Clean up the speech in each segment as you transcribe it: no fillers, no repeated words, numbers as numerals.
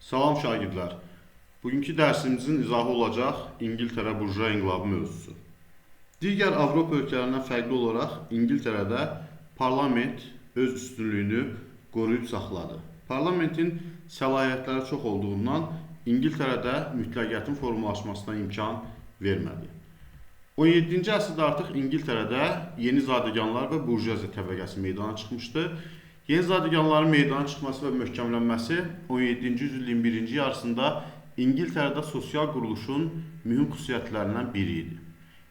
Salam şagirdlər. Bugünkü dərsimizin izahı olacaq İngiltərə burjua inqilabı mövzusu. Digər Avropa ölkələrindən fərqli olaraq İngiltərədə parlament öz üstünlüyünü qoruyub saxladı. Parlamentin səlahiyyətləri çox olduğundan İngiltərədə mütləqiyyətin formalaşmasına imkan vermədi. 17-ci əsrdə artıq İngiltərədə yeni zadəganlar və burjuaziya təbəqəsi meydana çıxmışdı. Yeni zadəganların meydana çıxması və möhkəmlənməsi 17-ci yüzilliyin birinci yarısında İngiltərədə sosial quruluşun mühüm xüsusiyyətlərindən biri idi.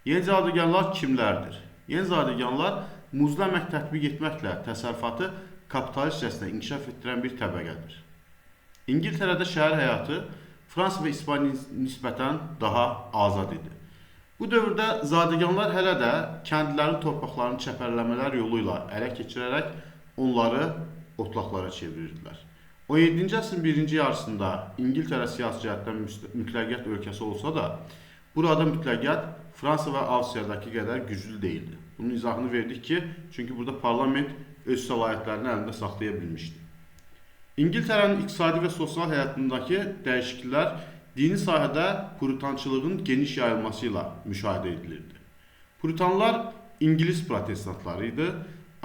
Yeni zadəganlar kimlərdir? Yeni zadəganlar muzlu əmək tətbiq etməklə təsərrüfatı kapitalistcəsinə inkişaf etdirən bir təbəqədir. İngiltərədə şəhər həyatı Fransa və İspaniyaya nisbətən daha azad idi. Bu dövrdə zadəganlar hələ də kəndlilərin torpaqlarını çəpərləmələr yolu ilə ələ keçirərək onları otlaqlara çevirirdilər. 17-ci əsrin birinci yarısında İngiltərə siyasi cəhətdən mütləqiyyət ölkəsi olsa da, burada mütləqiyyət Fransa və Avstriyadakı qədər güclü deyildi. Bunun izahını verdik ki, çünki burada parlament öz səlahiyyətlərini əlində saxlaya bilmişdi. İngiltərənin iqtisadi və sosial həyatındakı dəyişikliklər dini sahədə puritançılığın geniş yayılması ilə müşahidə edilirdi. Puritanlar İngilis protestantları idi.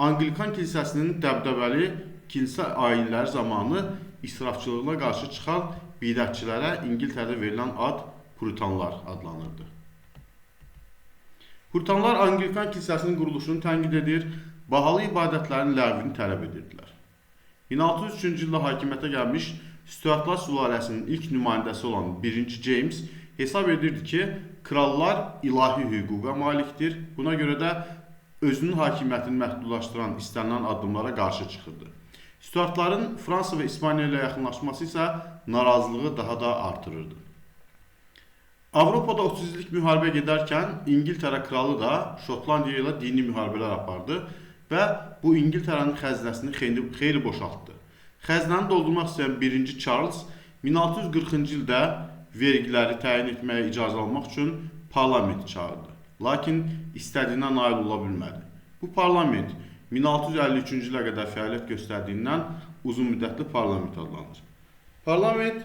Anglikan kilsəsinin dəbdəbəli kilsə ayinləri zamanı israfçılığına qarşı çıxan bidətçilərə İngiltərədə verilən ad puritanlar adlanırdı. Puritanlar Anglikan kilsəsinin quruluşunu tənqid edir, bahalı ibadətlərin ləğvini tələb edirdilər. 1603-cü ildə hakimiyyətə gəlmiş Stuartlar sülaləsinin ilk nümayəndəsi olan 1-ci James hesab edirdi ki, krallar ilahi hüquqa malikdir. Buna görə də özünün hakimiyyətini məhdudlaşdıran istənilən addımlara qarşı çıxırdı. Stuartların Fransa və İspaniya ilə yaxınlaşması isə narazılığı daha da artırırdı. Avropada 30 illik müharibə gedərkən İngiltərə kralı da Şotlandiya ilə dini müharibələr apardı və bu İngiltərənin xəzinəsini xeyli boşaltdı. Xəzinəni doldurmaq istəyən 1-ci Charles 1640-cı ildə vergiləri təyin etməyə icazə almaq üçün parlamenti çağırdı. Lakin istədiyinə nail ola bilmədi. Bu parlament 1653-cü ilə qədər fəaliyyət göstərdiyindən uzun müddətli parlament adlanır. Parlament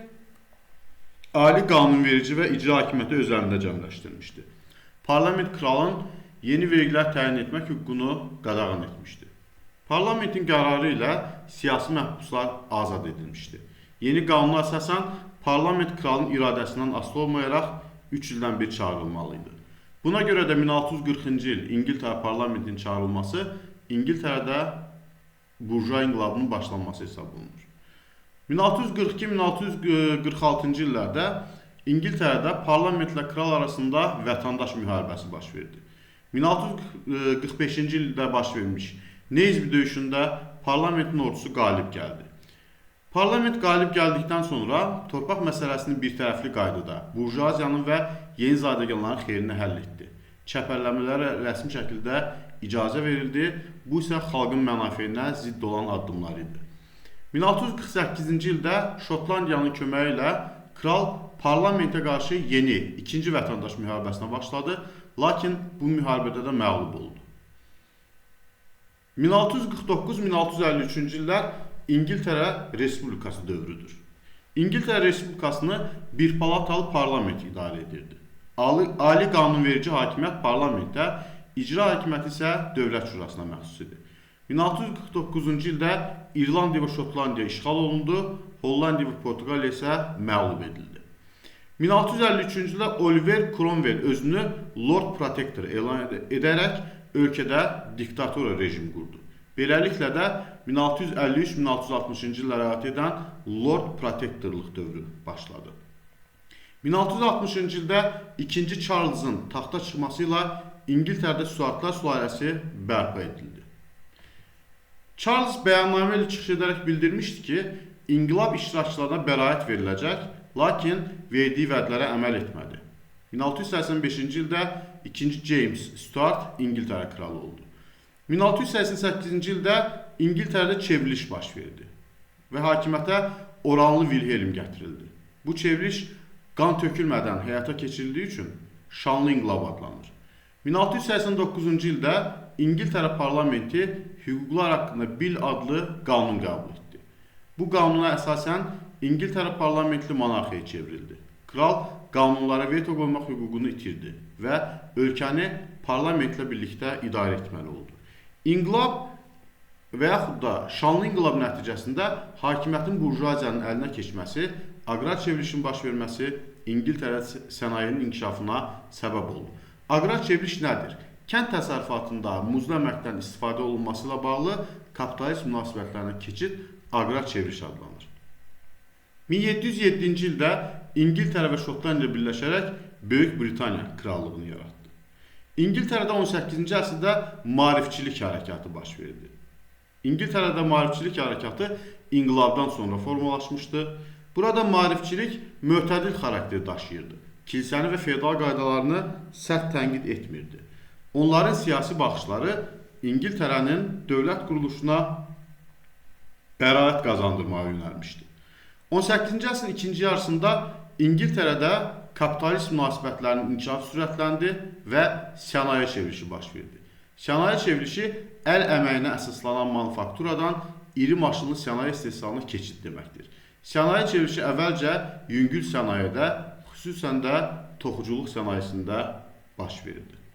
ali qanunverici və icra hakimiyyəti öz əlində cəmləşdirmişdi. Parlament kralın yeni vergilər təyin etmək hüququnu qadağan etmişdi. Parlamentin qərarı ilə siyasi məhbuslar azad edilmişdi. Yeni qanuna əsasən parlament kralın iradəsindən asılı olmayaraq 3 ildən bir çağırılmalıydı. Buna görə də 1640-cı il İngiltərə parlamentinin çağırılması İngiltərədə burjua inqilabının başlanması hesab olunur. 1642-1646-cı illərdə İngiltərədə parlamentlə kral arasında vətəndaş müharibəsi baş verdi. 1645-ci ildə baş vermiş Neysbi döyüşündə parlamentin ordusu qalib gəldi. Parlament qalib gəldikdən sonra torpaq məsələsini birtərəfli qaydada burjuaziyanın və yeni zadəganların xeyrinə həll etdi. Çəpərləmələrə rəsmi şəkildə icazə verildi. Bu isə xalqın mənafeyinə zidd olan addımlar idi. 1648-ci ildə Şotlandiyanın köməyi ilə kral parlamentə qarşı yeni, ikinci vətəndaş müharibəsinə başladı, lakin bu müharibədə də məğlub oldu. 1649-1653-cü illər İngiltərə Respublikası dövrüdür. İngiltərə Respublikasını bir palatalı parlament idarə edirdi. Ali qanunverici hakimiyyət parlamentdə, icra hakimiyyəti isə dövlət şurasına məxsus idi. 1649-cu ildə İrlandiya və Şotlandiya işğal olundu, Hollandiya və Portuqaliya isə məğlub edildi. 1653-cü ildə Oliver Cromwell özünü Lord Protector elan edərək ölkədə diktatura rejimi qurdu. Beləliklə də 1653-1660-cı illərə əhatə edən Lord Protectorluq dövrü başladı. 1660-cı ildə 2-ci Charles'ın taxta çıxması ilə İngiltərədə Stuartlar sülaləsi bərpa edildi. Charles bəyannamə ilə çıxış edərək bildirmişdi ki, inqilab iştirakçılarına bəraət veriləcək, lakin verdiyi vədlərə əməl etmədi. 1685-ci ildə 2-ci James Stuart İngiltərə kralı oldu. 1688-ci ildə İngiltərədə çevriliş baş verdi və hakimiyyətə Oranlı Wilhelm gətirildi. Bu çevriliş qan tökülmədən həyata keçirildiyi üçün şanlı inqilab adlanır. 1689-cu ildə İngiltərə parlamenti hüquqlar haqqında Bill adlı qanun qəbul etdi. Bu qanuna əsasən İngiltərə parlamentli monarxiya çevrildi. Kral qanunlara veto qoymaq hüququnu itirdi və ölkəni parlamentlə birlikdə idarə etməli oldu. İnqilab və yaxud da şanlı inqilab nəticəsində hakimiyyətin burjuaziyanın əlinə keçməsi, aqrar çevrilişin baş verməsi İngiltərə sənayesinin inkişafına səbəb oldu. Aqrar çevriliş nədir? Kənd təsərrüfatında muzlu əməkdən istifadə olunması ilə bağlı kapitalist münasibətlərinə keçid aqrar çevriliş adlanır. 1707-ci ildə İngiltərə və Şotlandiya birləşərək Böyük Britaniya krallığını yaratdı. İngiltərədə 18-ci əsrdə maarifçilik hərəkatı baş verdi. İngiltərədə maarifçilik hərəkatı inqilabdan sonra formalaşmışdı. Burada maarifçilik mötədil xarakter daşıyırdı. Kilsəni və feodal qaydalarını sərt tənqid etmirdi. Onların siyasi baxışları İngiltərənin dövlət quruluşuna bəraət qazandırmağa yönəlmişdi. 18-ci əsrin ikinci yarısında İngiltərədə kapitalist münasibətlərinin inkişafı sürətləndi və sənaye çevrilişi baş verdi. Sənaye çevrilişi əl əməyinə əsaslanan manufakturadan iri maşınlı sənaye istehsalına keçid deməkdir. Sənaye çevrilişi əvvəlcə yüngül sənayedə, xüsusən də toxuculuq sənayesində baş verirdi.